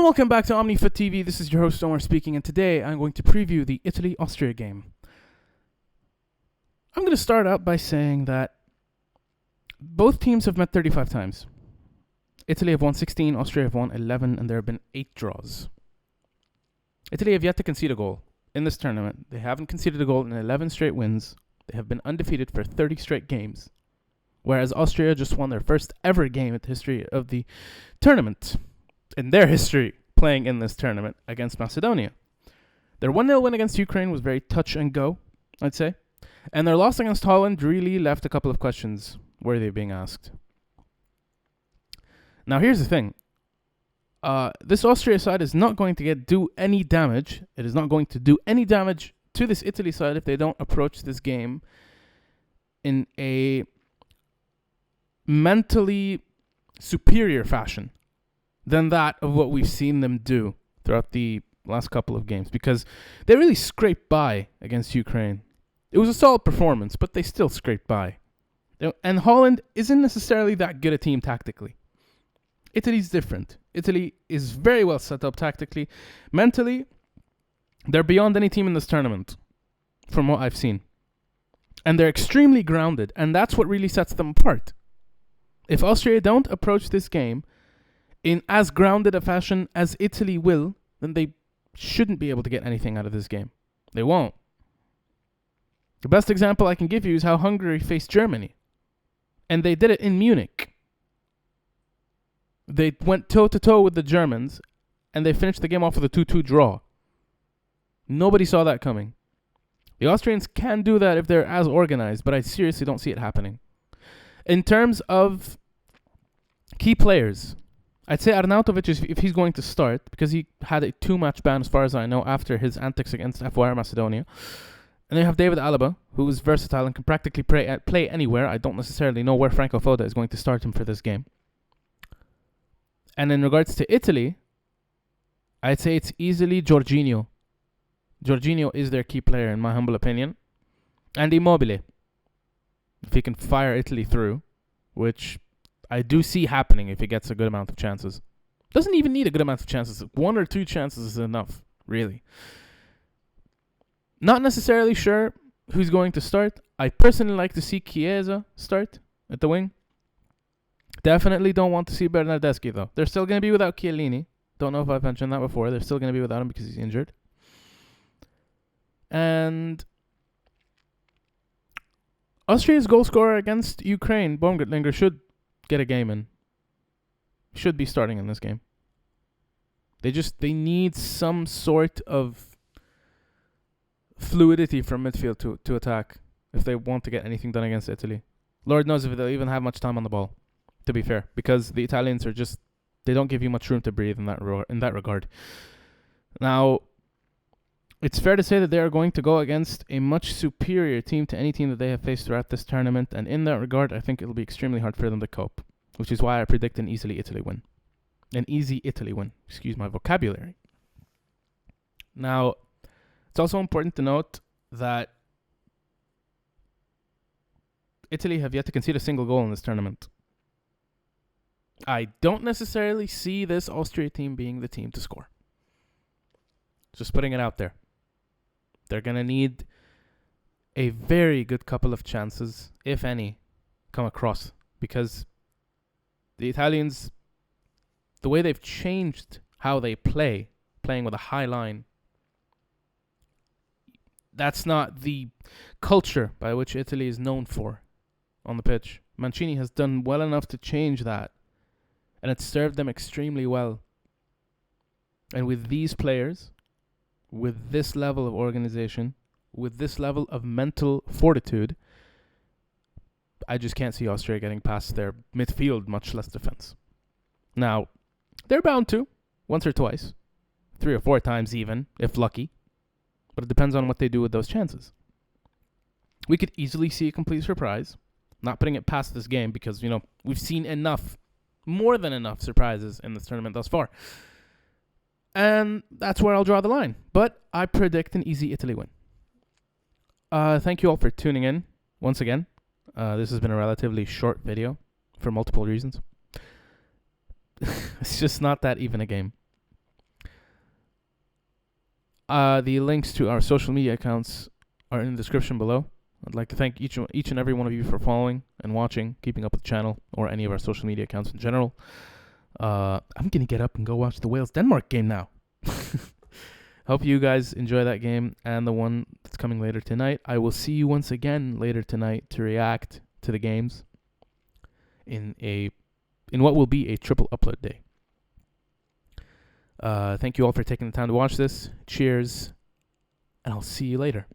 welcome back to OmniFoot TV. This is your host Omar speaking, and today I'm going to preview the Italy-Austria game. I'm going to start out by saying that both teams have met 35 times. Italy have won 16, Austria have won 11, and there have been 8 draws. Italy have yet to concede a goal in this tournament. They haven't conceded a goal in 11 straight wins. They have been undefeated for 30 straight games, whereas Austria just won their first ever game in the history of the tournament, in their history, playing in this tournament against Macedonia. Their 1-0 win against Ukraine was very touch and go, I'd say. And their loss against Holland really left a couple of questions worthy of being asked. Now here's the thing. This Austria side is not going to do any damage. It is not going to do any damage to this Italy side if they don't approach this game in a mentally superior fashion than that of what we've seen them do throughout the last couple of games, because they really scraped by against Ukraine. It was a solid performance, but they still scraped by. And Holland isn't necessarily that good a team tactically. Italy's different. Italy is very well set up tactically. Mentally, they're beyond any team in this tournament, from what I've seen. And they're extremely grounded, and that's what really sets them apart. If Austria don't approach this game in as grounded a fashion as Italy will, then they shouldn't be able to get anything out of this game. They won't. The best example I can give you is how Hungary faced Germany. And they did it in Munich. They went toe-to-toe with the Germans, and they finished the game off with a 2-2 draw. Nobody saw that coming. The Austrians can do that if they're as organized, but I seriously don't see it happening. In terms of key players, I'd say Arnautovic, if he's going to start, because he had a 2-match ban as far as I know after his antics against FYR Macedonia. And then you have David Alaba, who is versatile and can practically play anywhere. I don't necessarily know where Franco Foda is going to start him for this game. And in regards to Italy, I'd say it's easily Jorginho. Jorginho is their key player, in my humble opinion. And Immobile, if he can fire Italy through, which I do see happening if he gets a good amount of chances. Doesn't even need a good amount of chances. 1 or 2 chances is enough, really. Not necessarily sure who's going to start. I personally like to see Chiesa start at the wing. Definitely don't want to see Bernardeschi, though. They're still going to be without Chiellini. Don't know if I've mentioned that before. They're still going to be without him because he's injured. And Austria's goal scorer against Ukraine, Baumgartlinger, should get a game in. Should be starting in this game. They need some sort of fluidity from midfield to attack if they want to get anything done against Italy. Lord knows if they'll even have much time on the ball, to be fair, because the Italians are just, they don't give you much room to breathe in that regard. Now, it's fair to say that they are going to go against a much superior team to any team that they have faced throughout this tournament, and in that regard, I think it'll be extremely hard for them to cope, which is why I predict an easy Italy win. Excuse my vocabulary. Now, it's also important to note that Italy have yet to concede a single goal in this tournament. I don't necessarily see this Austria team being the team to score. Just putting it out there. They're going to need a very good couple of chances, if any, come across. Because the Italians, the way they've changed how they play, playing with a high line, that's not the culture by which Italy is known for on the pitch. Mancini has done well enough to change that, and it's served them extremely well. And with these players, with this level of organization, with this level of mental fortitude, I just can't see Austria getting past their midfield, much less defense. Now, they're bound to, once or twice, 3 or 4 times even, if lucky. But it depends on what they do with those chances. We could easily see a complete surprise. Not putting it past this game because, we've seen enough, more than enough surprises in this tournament thus far. And that's where I'll draw the line. But I predict an easy Italy win. Thank you all for tuning in once again. This has been a relatively short video for multiple reasons. It's just not that even a game. The links to our social media accounts are in the description below. I'd like to thank each and every one of you for following and watching, keeping up with the channel, or any of our social media accounts in general. I'm going to get up and go watch the Wales-Denmark game now. Hope you guys enjoy that game and the one that's coming later tonight. I will see you once again later tonight to react to the games in what will be a triple upload day. Thank you all for taking the time to watch this. Cheers, and I'll see you later.